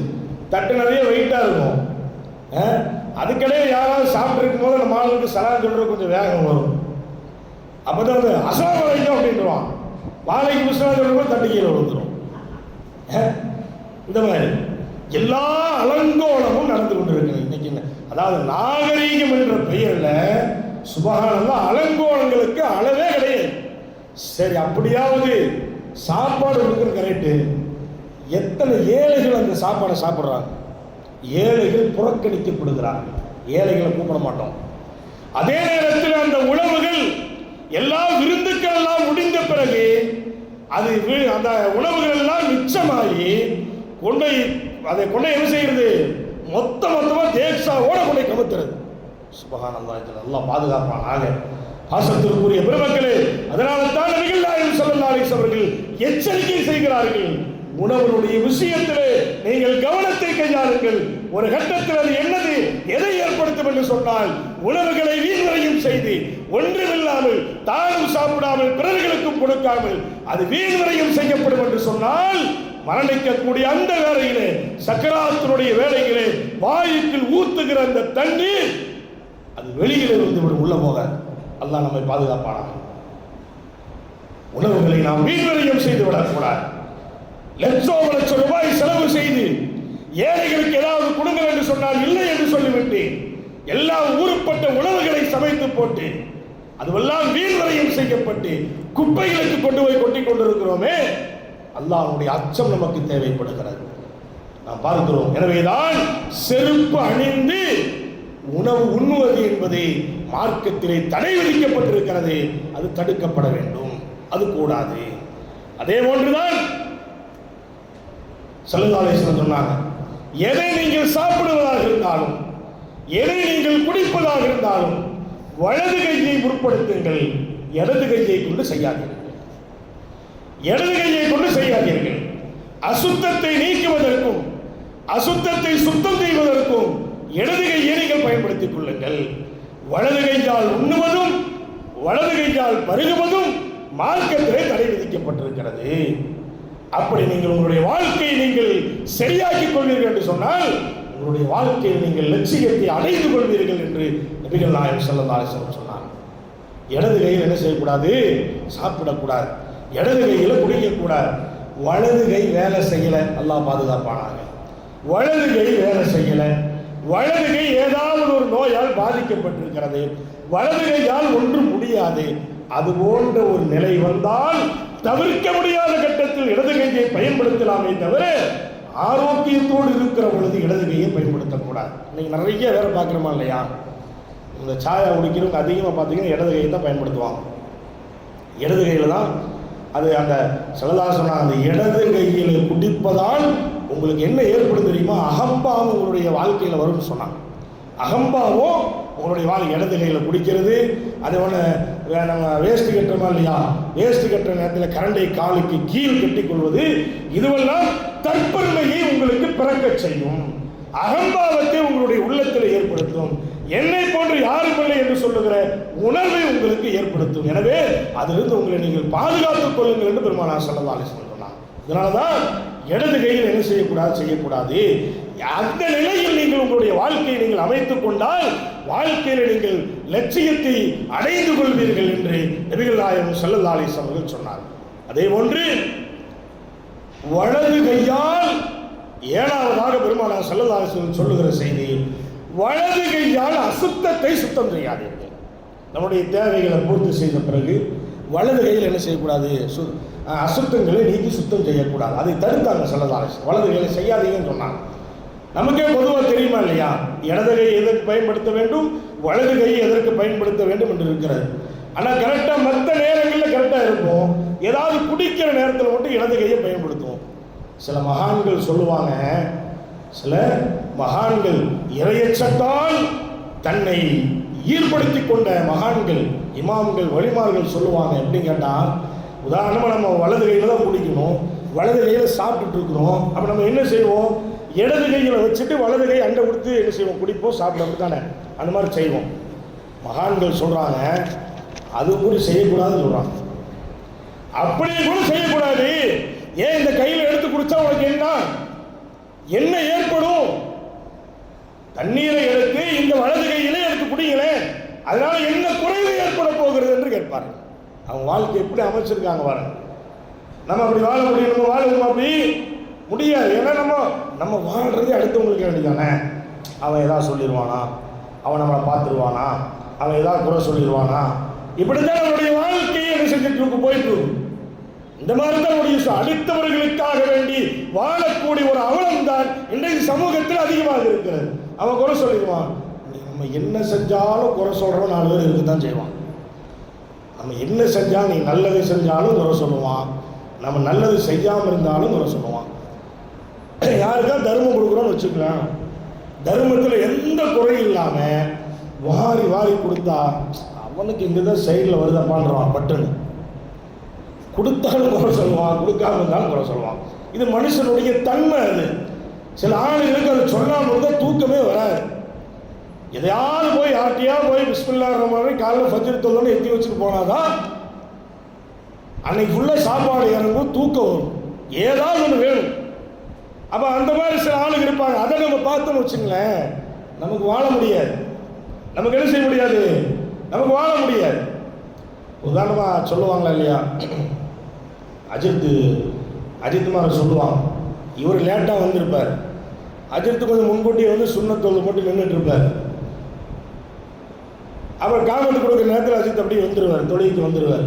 தட்டு நிறைய வெயிட்டாக இருக்கும். அதுக்கிடையே யாராவது சாப்பிட்டு இருக்கும் போது நம்ம ஆளுக்கு சலான் சொல்கிற கொஞ்சம் வேகம் வரும். அப்போ தான் அஸ்ஸலாமு அலைக்கும் அப்படின்ட்டுருவான். வாழைக்கு முஸ்லாம் சொல்லும்போது தட்டு கீழே விழுந்துடும். இந்த மாதிரி எல்லா அலங்கோலமும் நடந்து கொண்டு இருக்கு இன்னைக்கு. அதாவது நாகரீகம் என்ற பெயரில் சுபஹானல்லாஹ் அலங்கோலங்களுக்கு அளவே கிடையாது. சரி, அப்படியாவது சாப்பாடு கொடுக்குறது கரெக்டு. எத்தனை ஏழைகள் அந்த சாப்பாடை சாப்பிட்றாங்க. ஏழைகள் புறக்கணிக்கப்படுகிறாங்க. ஏழைகளை கூப்பிட மாட்டோம். அதே நேரத்தில் அந்த உணவுகள் எல்லா விருந்துக்கள் எல்லாம் முடிந்த பிறகு அந்த உணவுகள் எல்லாம் மிச்சமாகி அதை கொண்டு என்ன செய்யறது, மொத்தமாக தேக்ஸாவோட கொண்டை கமுத்துறது. சுபஹானல்லாஹ், அல்லாஹ் பாதுகாப்பானாக. பாசத்திற்குரிய பெருமக்களே, அதனால தான் நபிகள் நாயகம் ஸல்லல்லாஹு அலைஹி வஸல்லம் அவர்கள் எச்சரிக்கை செய்கிறார்கள். உணவுடைய விஷயத்திலே நீங்கள் கவனத்தை கையாளுங்கள். ஒரு கட்டத்தில் அது என்னது, எதை ஏற்படுத்தும் என்று சொன்னால், உணவுகளை வீண்வரையும் செய்து ஒன்றுமில்லாமல் தானும் சாப்பிடாமல் பிறர்களுக்கும் கொடுக்காமல் அது வீண்வரையும் செய்யப்படும் என்று சொன்னால் மரணிக்கக்கூடிய அந்த வேளையிலே, சக்கராத்தினுடைய வேளையிலே வாயுக்குள் ஊத்துகிற அந்த தண்ணீர் அது வெளியிலே இருந்து விடும், உள்ள போகாது. அல்லாஹ் நம்மை பாதுகாப்பானாக. உணவுகளை நாம் வீண்வரையும் செய்து விடக்கூடாது. லட்சம் ரூபாய் செலவு செய்து ஏழைகளுக்கு ஏதாவது கொடுங்கள் என்று சொன்னால் இல்லை என்று சொல்லிவிட்டு எல்லா ஊறுப்பட்ட உணவுகளை சமைத்து போட்டு அதுவெல்லாம் வீண்வரையும் செய்யப்பட்டு குப்பைகளுக்கு கொண்டு போய் கொட்டிக் கொண்டிருக்கிறோமே, அல்லாஹ்வுடைய அச்சம் நமக்கு தேவைப்படுகிறது. நாம் பார்க்கிறோம். எனவேதான் செருப்பு அணிந்து உணவு உண்ணுவது என்பது மார்க்கத்திலே தடை விதிக்கப்பட்டிருக்கிறது. அது தடுக்கப்பட வேண்டும், அது கூடாது. அதே போன்றுதான் ஸல்லல்லாஹு அலைஹி வஸல்லம் சொன்னாங்க, எதை நீங்கள் சாப்பிடுவதாக இருந்தாலும், எதை நீங்கள் குடிப்பதாக இருந்தாலும் வலது கையை முற்படுத்துங்கள், இடது கையை கொண்டு செய்யாதீர்கள். இடது கையை கொண்டு செய்யாதீர்கள். அசுத்தத்தை நீக்குவதற்கும் அசுத்தத்தை சுத்தம் செய்வதற்கும் இடது கையை நீங்கள் பயன்படுத்திக் கொள்ளுங்கள். வலது கையால் உண்ணுவதும் வலது கையால் பருகுவதும் மார்க்கத்திலே தடை விதிக்கப்பட்டிருக்கிறது. அப்படி நீங்கள் உங்களுடைய வாழ்க்கையை நீங்கள் சரியாக்கிக் கொள்வீர்கள் என்று சொன்னால் உங்களுடைய வாழ்க்கையில் நீங்கள் லட்சியத்தை அடைந்து கொள்வீர்கள் என்று நபிகள் நாயகம் ஸல்லல்லாஹு அலைஹி வஸல்லம் சொன்னார். இடது கையில் என்ன செய்யக்கூடாது? சாப்பிடக்கூடாது. இடது கையில் குடிக்கக்கூடாது. வலது கை வேலை செய்யல, அல்லாஹ் பாதுகாப்பானாங்க. வலது கை வேலை செய்யல, வலது கை ஏதாவது ஒரு நோயால் பாதிக்கப்பட்டிருக்கிறது, வலது கையால் ஒன்றும் முடியாது, அது போன்ற ஒரு நிலை வந்தால் தவிர்க்க முடியாத கட்டத்தில் இடது கையை பயன்படுத்தலாமே தவிர ஆரோக்கியத்தோடு இருக்கிற பொழுது இடது கையை பயன்படுத்தக்கூடாது. இன்னைக்கு நிறைய வேற பார்க்குறோமா இல்லையா? இந்த சாயா குடிக்கிறவங்க அதிகமாக பார்த்தீங்கன்னா இடது கையை தான் பயன்படுத்துவாங்க. இடது கையில் தான் அது அந்த ஸல்லல்லாஹு சொன்னாங்க, அந்த இடது கையில் குடிப்பதால் உங்களுக்கு என்ன ஏற்படும் தெரியுமா? அகம்பாவம் உங்களுடைய வாழ்க்கையில் வரும்னு சொன்னாங்க. அகம்பாவம் உங்களுடைய இடது கையில் குடிக்கிறது, அதே போல நம்ம வேஸ்ட் கட்டுறோமா இல்லையா? வேஸ்ட் கட்டுற நேரத்தில் கரண்டை காலுக்கு கீழ் கட்டிக் கொள்வது, இதுவெல்லாம் தற்பெருமையை உங்களுக்கு பிறக்க செய்யும், அகம்பாவத்தை உங்களுடைய உள்ளத்தில் ஏற்படுத்தும், என்னை போன்று யாரும் இல்லை என்று சொல்லுகிற உணர்வை உங்களுக்கு ஏற்படுத்தும். எனவே அதிலிருந்து உங்களை நீங்கள் பாதுகாத்துக் கொள்ளுங்கள் என்று பெருமானார் ஸல்லல்லாஹு அலைஹி வஸல்லம் சொன்னார். இதனாலதான் இடது கையில் என்ன செய்யக்கூடாது. அந்த நிலையில் நீங்கள் உங்களுடைய வாழ்க்கையை நீங்கள் அமைத்துக் கொண்டால் வாழ்க்கையில் நீங்கள் லட்சியத்தை அடைந்து கொள்வீர்கள் என்று நபிகள் நாயகம் ஸல்லல்லாஹு அலைஹி வஸல்லம் அவர்கள் சொன்னார். அதே போன்று வலது கையால் ஏழாவதாக பெருமானார் ஸல்லல்லாஹு அலைஹி வஸல்லம் சொல்லுகிற செய்தி, வலது கையால் அசுத்தத்தை சுத்தம் செய்யாதீர்கள். நம்முடைய தேவைகளை பூர்த்தி செய்த பிறகு வலது கையில் என்ன செய்யக்கூடாது? அசுத்தங்களை நீக்கி சுத்தம் செய்யக்கூடாது. அதை தடுத்தாங்க ஸல்லல்லாஹு அலைஹி வஸல்லம். வலது கையில் செய்யாதீங்கன்னு சொன்னாங்க. நமக்கே பொதுவாக தெரியுமா இல்லையா? இடது கை எதற்கு பயன்படுத்த வேண்டும், வலது கை எதற்கு பயன்படுத்த வேண்டும் என்று இருக்கிறது. ஆனால் கரெக்டாக மற்ற நேரங்களில் கரெக்டாக இருப்போம், ஏதாவது குடிக்கிற நேரத்தில் மட்டும் இடது கையை பயன்படுத்துவோம். சில மகான்கள் சொல்லுவாங்க, சில மகான்கள் இறையச்சத்தால் தன்னை ஈர்ப்படுத்தி கொண்ட மகான்கள், இமாம்கள், வழிமார்கள் சொல்லுவாங்க. எப்படின்னு கேட்டால், உதாரணமாக நம்ம வலது கையில் தான் குடிக்கணும், வலது கையில் சாப்பிட்டுட்டு இருக்கிறோம். அப்போ நம்ம என்ன செய்வோம்? இடது கையில் வச்சுட்டு வலது கை அண்டை கொடுத்து என்ன செய்வோம்? குடிப்போம், சாப்பிட தானே, அந்த மாதிரி செய்வோம். மகான்கள் சொல்கிறாங்க, அது கூட செய்யக்கூடாதுன்னு சொல்கிறாங்க. அப்படி கூட செய்யக்கூடாது. ஏன் இந்த கையில் எடுத்து குடித்தா உனக்கு என்ன ஏற்படும்? தண்ணீரை எடுத்து இந்த வலது கையிலே எடுத்து குடிங்களே, அதனால என்ன குறைவு ஏற்பட போகிறது என்று கேட்பார்கள். அவங்க வாழ்க்கை எப்படி அமைச்சிருக்காங்க பாருங்க. நம்ம அப்படி வாழ முடியும்? நம்ம வாழணும் அப்படி முடியாது. ஏன்னா நம்ம வாழ்றதே அடுத்தவங்களுக்கு வேண்டியதானே. அவன் ஏதாவது சொல்லிடுவானா, அவன் நம்மளை பார்த்துருவானா, அவன் ஏதாவது குறை சொல்லிடுவானா, இப்படித்தான் நம்மளுடைய வாழ்க்கையை என்ன செஞ்சுட்டு போயிட்டு இந்த மாதிரி தான் முடியும். அடுத்தவர்களுக்காக வேண்டி வாழக்கூடிய ஒரு அவலம் தான் இன்றைக்கு சமூகத்தில் அதிகமாக இருக்கிறது. அவன் குறை சொல்லிடுவான். நம்ம என்ன செஞ்சாலும் குறை சொல்கிறோம், 4 பேர் இருக்குதான் செய்வான். நம்ம என்ன செஞ்சாலும், நீ நல்லது செஞ்சாலும் குறை சொல்லுவான், நம்ம நல்லது செய்யாமல் இருந்தாலும் குறை சொல்லுவான். யாருக்கா தர்மம் கொடுக்குறோன்னு வச்சுக்கலாம், தர்மத்தில் எந்த குறையும் இல்லாமல் வாரி வாரி கொடுத்தா அவனுக்கு இங்கே தான் சைடில் வருதப்பான்றான். பட்டுன்னு கொடுத்தாலும் குறை சொல்லுவான், கொடுக்காம இருந்தாலும் குறை சொல்லுவான். இது மனுஷனுடைய தன்மை. அது சில ஆளுகளுக்கு அது சொல்லாமல் இருந்தால் தூக்கமே வராது. எதையாவது போய் யார்ட்டையா போய் பிஸ்மில்லாஹிர் ரஹ்மானிர் ரஹீம் காலையில் ஃபஜ்ர் தொழுன்னு எத்தி வச்சுட்டு போனாதான் அன்னைக்கு ஃபுல்லாக சாப்பாடு இறங்கும், தூக்கம் வரும். ஏதாவது ஒன்று வேணும். அப்போ அந்த மாதிரி சில ஆளுங்க இருப்பாங்க. அதை நம்ம பார்த்தோம்னு வச்சுங்களேன், நமக்கு வாழ முடியாது. நமக்கு என்ன செய்ய முடியாது? நமக்கு வாழ முடியாது. உதாரணமாக சொல்லுவாங்களா இல்லையா, அஜித்குமார் சொல்லுவாங்க, இவர் லேட்டாக வந்திருப்பார், அஜித்து கொஞ்சம் முன்கூட்டியே வந்து சுண்ணத்தோடு மட்டும் நின்றுட்டு இருப்பார். அவர் காமெண்ட் கொடுக்குற நேரத்தில் அஜித் அப்படியே வந்துடுவார், தொழிலுக்கு வந்துடுவார்.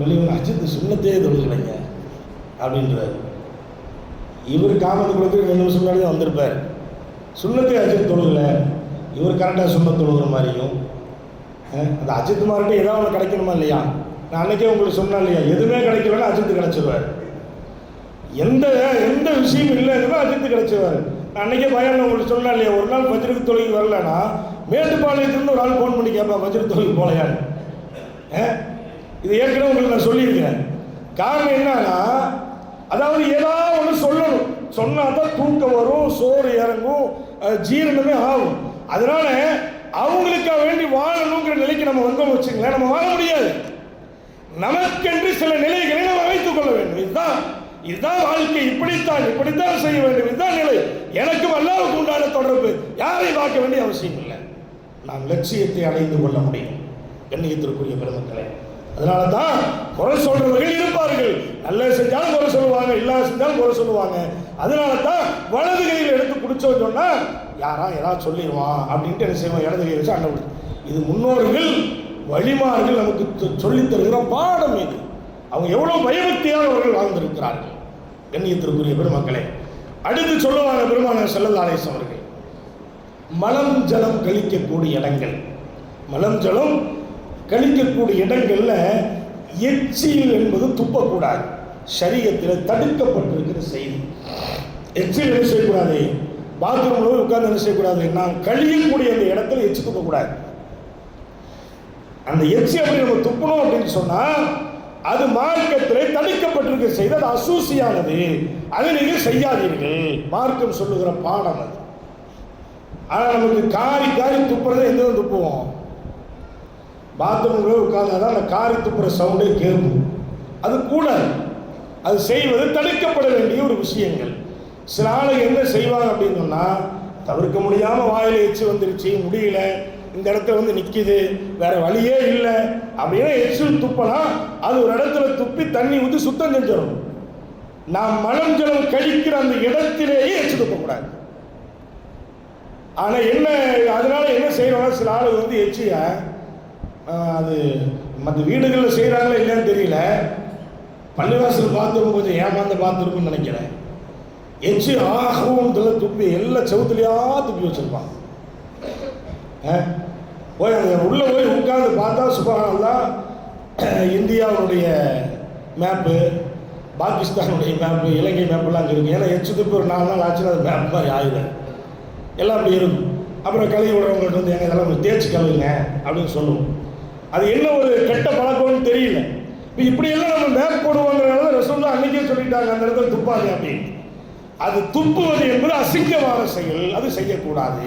வெளியே அஜித் சுண்ணத்தையே தொழுகலைங்க அப்படின்றார். இவர் காமெண்ட் கொடுக்குற 2 நிமிஷம் முன்னாடி தான் வந்திருப்பார். சுண்ணத்தை அஜித் தொழுகலை, இவர் கரெக்டாக சுண்ண தொழுகிற மாதிரியும். அந்த அஜித்குமார்கிட்ட ஏதாவது ஒன்று கிடைக்கணுமா இல்லையா? நான் அன்றைக்கே உங்களுக்கு சொன்னேன் இல்லையா, எதுவுமே கிடைக்கலன்னா அஜித் கிடச்சிருவார். எந்த விஷயம் இல்லைன்னா அஜித் கிடச்சிருவார். நான் அன்றைக்கே பயம் உங்களுக்கு சொன்னேன் இல்லையா, ஒரு நாள் வஜ்ருக்கு தொழுகை வரலன்னா மேட்டுப்பாளையத்துலேருந்து ஒரு ஆள் ஃபோன் பண்ணி கேட்பேன், வஜ்ருக்கு தொழுகை போலையான்னு. இது ஏற்கனவே உங்களுக்கு நான் சொல்லியிருக்கேன். காரணம் என்னன்னா, அதாவது ஏதாவது ஒன்று சொல்லணும், சொன்னால் தான் தூக்கம் வரும், சோறு இறங்கும், ஜீரணமே ஆகும். அதனால அவங்களுக்காக வேண்டி வாழணுங்கிற நிலைக்கு நம்ம வந்தோம் வச்சுங்களேன், நம்ம வாழ முடியாது. நமக்கென்று சில நிலைகளை நம்ம வைத்துக் கொள்ள வேண்டும். இதுதான் வாழ்க்கை, இப்படித்தான் செய்ய வேண்டும், இதுதான் நிலை. எனக்கும் அல்லாஹ்வுக்கு உண்டான தொடர்பு, யாரையும் பார்க்க வேண்டிய அவசியம் இல்லை. நாம் லட்சியத்தை அடைந்து கொள்ள முடியும். கண்ணியத்திற்குரிய பெருமக்களே, அதனால தான் குறை சொல்றவர்கள் இருப்பார்கள். நல்லது செஞ்சாலும் குறை சொல்லுவாங்க, இல்லாத செஞ்சாலும் குறை சொல்லுவாங்க. அதனால தான் வலது கையில் எடுத்து குடிச்சோன்னு சொன்னா ஏதாவது சொல்லிடுவான் அப்படின்ட்டு என்ன செய்வோம், இடது கையை வச்சு அண்ணன். இது முன்னோர்கள் வழிமார்கள் நமக்கு சொல்லித் தருகிற பாடம். இது அவங்க எவ்வளவு பயபக்தியாக அவர்கள் வாழ்ந்திருக்கிறார்கள். கண்ணியத்திற்குரிய பெருமக்களே, அடுத்து சொல்லுவாங்க பெருமானார் ஸல்லல்லாஹு அலைஹி வஸல்லம் அவர்கள், மலம் ஜலம் கழிக்கக்கூடிய இடங்கள், மலம் ஜலம் கழிக்கக்கூடிய இடங்கள்ல எச்சில் என்பது துப்பக்கூடாது. ஷரீஅத்தில் தடுக்கப்பட்டிருக்கிற செய்தி. எச்சில் என்ன செய்யக்கூடாது? பாத்ரூம்ல உட்கார்ந்து என்ன செய்யக்கூடாது? நாம் கழியக்கூடிய அந்த இடத்துல எச்சி துப்பக்கூடாது. அந்த எச்சி அப்படி நம்ம துப்பணும் அப்படின்னு சொன்னா அது மார்க்கத்திலே தடுக்கப்பட்டிருக்க செய்தி, அது அசூசியானது, அதை நீங்கள் செய்யாதீர்கள். மார்க்கம் சொல்லுகிற பாடம் அது. ஆனால் நமக்கு காரி துப்புறதை எந்த துப்புவோம்? பாத்ரூம்ல உட்கார்ந்தாதான் அந்த காரி துப்புற சவுண்டே கேட்கும். அது கூட அது செய்வது தடுக்கப்பட வேண்டிய ஒரு விஷயங்கள். சில ஆளுங்க என்ன செய்வாங்க அப்படின்னு சொன்னா, தவிர்க்க முடியாம வாயில எச்சி வந்துருச்சு, முடியல, இந்த இடத்துல வந்து நிக்குது, வேற வழியே இல்லை அப்படின்னா எச்சில் துப்பலாம். அது ஒரு இடத்துல துப்பி தண்ணி ஊற்றி சுத்தம் செஞ்சிடும். நாம் மலம் ஜலம் கழிக்கிற அந்த இடத்திலேயே எச்சி துப்பக்கூடாது. ஆனா என்ன, அதனால என்ன செய்யறோம்னா, சில ஆளு வந்து எச்சிய அது மற்ற வீடுகளில் செய்கிறாங்களா இல்லையான்னு தெரியல, பள்ளிவாசல் பாத்ரூம் கொஞ்சம் ஏமாந்த பாத்ரூம்னு நினைக்கிறேன். எச்சி ஆகவும் துப்பி எல்லா செவுத்துலையா துப்பி வச்சிருப்பான். போய் அந்த உள்ளே போய் உட்கார்ந்து பார்த்தா சுபஹானல்லாஹ், இந்தியாவுடைய மேப்பு, பாகிஸ்தானுடைய மேப்பு, இலங்கை மேப்பெல்லாம் அங்கே இருக்குது. ஏன்னா எச்சு துப்பி ஒரு 4 நாள் ஆச்சுன்னா அது மேப் மாதிரி ஆயுதம் எல்லாம் அப்படி இருக்கும். அப்புறம் கழுவி விடுறவங்கள்ட்ட வந்து எங்கள் இதெல்லாம் தேய்ச்சி கழுவுங்க அப்படின்னு சொல்லுவோம். அது என்ன ஒரு கெட்ட பழக்கம்னு தெரியல. இப்போ இப்படியெல்லாம் நம்ம மேப் போடுவாங்கிறனால ரசூலுல்லாஹ் அன்னைக்கே சொல்லிட்டாங்க, அந்த இடத்துல துப்பாது அப்படின்னு. அது துப்புவது என்பது அசிங்கமான செயல், அது செய்யக்கூடாது.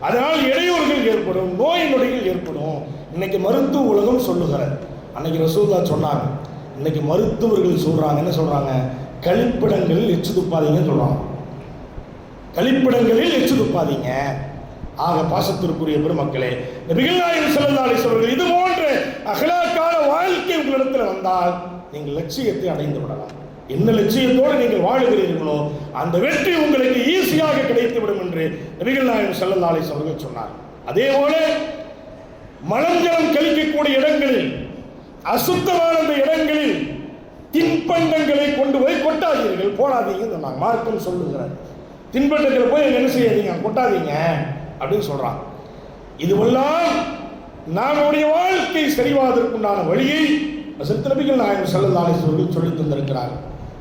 அதனால் இடையூறுகள் ஏற்படும், நோய் நொடிகள் ஏற்படும். இன்னைக்கு மருத்துவ உலகம் சொல்லுகிறது, அன்னைக்கு ரசூலுல்லாஹ் சொன்னாங்க, இன்னைக்கு மருத்துவர்கள் சொல்றாங்க, என்ன சொல்றாங்க? கழிப்பிடங்களில் எச்சு துப்பாதீங்கன்னு சொல்றாங்க. கழிப்பிடங்களில் எச்சு துப்பாதீங்க. ஆக பாசத்திற்குரிய பெருமக்களே, நபிகள் நாயகம் ஸல்லல்லாஹு அலைஹி வஸல்லம் இது போன்ற அஹ்லாக்கான வாழ்க்கை உங்களிடத்தில் வந்தால் நீங்கள் லட்சியத்தை அடைந்து விடலாம். என்ன லட்சியத்தோடு நீங்கள் வாழுகிறீர்களோ அந்த வெற்றி உங்களுக்கு ஈஸியாக கிடைத்துவிடும் என்று நபிகள் நாயகம் ஸல்லல்லாஹு அலைஹி வஸல்லம் சொன்னார். அதே போல மலம் ஜலம் கழிக்கக்கூடிய இடங்களில், அசுத்தமான அந்த இடங்களில் தின்பண்டங்களை கொண்டு போய் கொட்டாதீர்கள், போடாதீங்கன்னு சொன்னாங்க. மார்க்கம் சொல்லுகிறார், தின்பண்டங்களை போய் என்ன செய்யாதீங்க, கொட்டாதீங்க அப்படின்னு சொல்றான். இதுவெல்லாம் நம்முடைய வாழ்க்கை சரிவாதற்குண்டான வழியை நபிகள் நாயகம் ஸல்லல்லாஹு அலைஹி வஸல்லம் சொல்லி தந்திருக்கிறார்.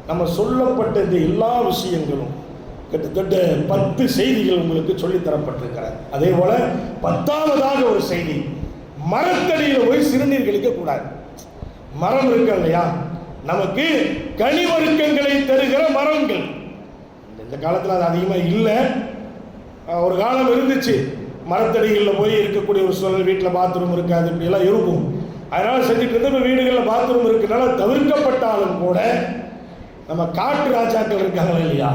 நம்ம சொல்லப்பட்ட இந்த எல்லா விஷயங்களும் கிட்டத்தட்ட 10 செய்திகள் உங்களுக்கு சொல்லித்தரப்பட்டிருக்கிறார். அதே போல 10ஆவதாக ஒரு செய்தி, மரத்தடியில் போய் சிறுநீர் கழிக்க கூடாது. மரம் இருக்கு இல்லையா, நமக்கு கனிவருக்கங்களை தருகிற மரங்கள். இந்த காலத்தில் அது அதிகமாக இல்லை, ஒரு காலம் இருந்துச்சு. மரத்தடிகளில் போய் இருக்கக்கூடிய ஒரு சூழல், வீட்டில் பாத்ரூம் இருக்காது, இப்படியெல்லாம் இருக்கும். அதனால் செஞ்சுட்டு இருந்து வீடுகளில் பாத்ரூம் இருக்கிறனால தவிர்க்கப்பட்டாலும் கூட நம்ம காட்டு ராஜாக்கள் இருக்காங்களா இல்லையா,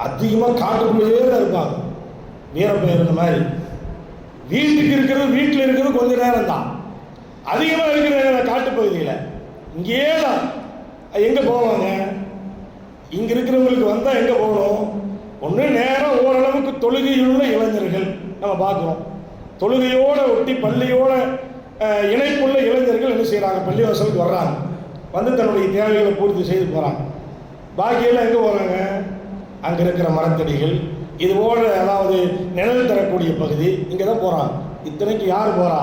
அதிகமாக காட்டுக்குள்ளேயே தான் இருப்பாங்க. வீரப்பெயர் இந்த மாதிரி வீட்டுக்கு இருக்கிறது, வீட்டில் இருக்கிறது கொஞ்ச நேரம் தான், அதிகமாக இருக்கிற காட்டுப்பகுதியில் இங்கேயே தான். எங்கே போவாங்க? இங்கே இருக்கிறவங்களுக்கு வந்தால் எங்கே போகணும்? ஒன்று நேரம் ஓரளவுக்கு தொழுகையுள்ள இளைஞர்கள் நம்ம பார்க்குறோம். தொழுகையோடு ஒட்டி பள்ளியோட இணைப்புள்ள இளைஞர்கள் என்ன செய்கிறாங்க? பள்ளிவாசலுக்கு வர்றாங்க, வந்து தன்னுடைய தேவைகளை பூர்த்தி செய்து போகிறாங்க. பாக்கியெல்லாம் எங்கே போகிறாங்க? அங்கே இருக்கிற மரத்தடிகள் இதுபோல, அதாவது நிழல் தரக்கூடிய பகுதி, இங்கே தான் போகிறாங்க. இத்தனைக்கு யார் போகிறா?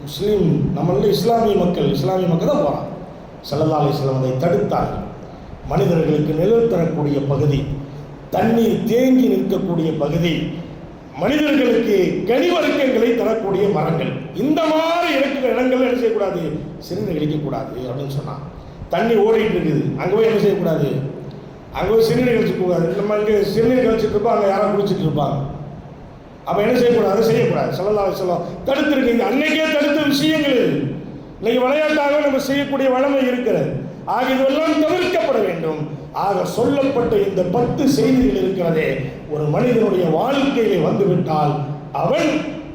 முஸ்லீம், நம்மள இஸ்லாமிய மக்கள் தான் போகிறாங்க. ஸல்லல்லாஹு அலைஹி வஸல்லம் அதை தடுத்தார்கள். மனிதர்களுக்கு நிழல் தரக்கூடிய பகுதி, தண்ணீர் தேங்கி நிற்கக்கூடிய பகுதி, மனிதர்களுக்கு கனிவர்க்கங்களை தரக்கூடிய மரங்கள், இந்த மாதிரி இருக்கிற இடங்கள் என்ன செய்யக்கூடாது? சிறுநீர் கழிக்கக்கூடாது அப்படின்னு சொன்னான். தண்ணி ஓடிட்டு இருக்குது, அங்கே போய் என்ன செய்யக்கூடாது? அங்கே போய் சிறுநீர் கழிச்சிக்கூடாது. நம்ம இங்கே சிறுநீர் கழிச்சிட்டு இருப்போம், அங்கே யாரும் குடிச்சிட்டு இருப்பாங்க. அப்போ என்ன செய்யக்கூடாது? செய்யக்கூடாது. ஸல்லல்லாஹு அலைஹி வஸல்லம் தடுத்திருக்கீங்க. அன்னைக்கே தடுத்த விஷயங்கள் இது. இன்னைக்கு விளையாட்டாக நம்ம செய்யக்கூடிய வளமை இருக்கிறது. ஆக இதெல்லாம் தவிர்க்கப்பட வேண்டும். ஆக சொல்லப்பட்ட இந்த 10 செய்திகள் இருக்கிறதே, ஒரு மனிதனுடைய வாழ்க்கையிலே வந்துவிட்டால் அவன்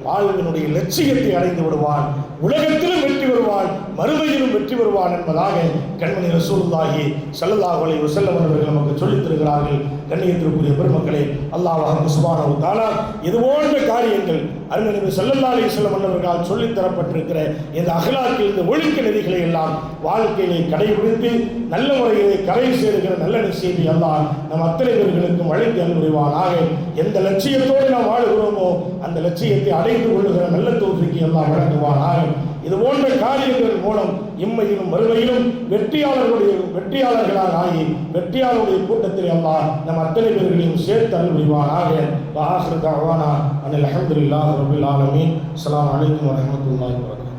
வாழ்வினுடைய லட்சியத்தை அடைந்து விடுவான், உலகத்திலும் வெற்றி பெறுவான், மறுமையிலும் வெற்றி பெறுவான் என்பதாக கண்மணி ரசூலுல்லாஹி ஸல்லல்லாஹு அலைஹி வஸல்லம் அவர்கள் நமக்கு சொல்லித் தருகிறார்கள். கண்ணியத்திற்குரிய பெருமக்களே, அல்லாஹ் சுப்ஹானஹு வ தஆலா இது போன்ற காரியங்கள் அருமை நபி ஸல்லல்லாஹு அலைஹி வஸல்லம் அவர்களால் சொல்லித் தரப்பட்டிருக்கிற இந்த அஹ்லாக்கில், இந்த ஒழுக்க நெறிகளை எல்லாம் வாழ்க்கையிலே கடைபிடித்து நல்ல முறையிலே கரை சேருகிற நல்ல நிச்சயத்தை அல்லாஹ் நம் அத்தனை பேர்களுக்கும் வழங்கி அனுபவிவானாக. எந்த லட்சியத்தோடு நாம் வாழுகிறோமோ அந்த லட்சியத்தை அடைந்து கொள்ளுகிற நல்ல தௌஃபீக்கை அல்லாஹ் வழங்குவானாக. இது போன்ற காரியங்கள் மூலம் இம்மையிலும் மறுமையிலும் வெற்றியாளர்களாக ஆகி வெற்றியாளருடைய கூட்டத்தில் அல்லாஹ் நம் அத்தனை பேர்களையும் சேர்த்து அனுபவிவானாக. வஆஹிரு தஅவானா அனில் ஹம்துலில்லாஹி ரப்பில் ஆலமீன். அஸ்ஸலாமு அலைக்கும் வரஹ்மத்துல்லாஹி வபரகாத்துஹு.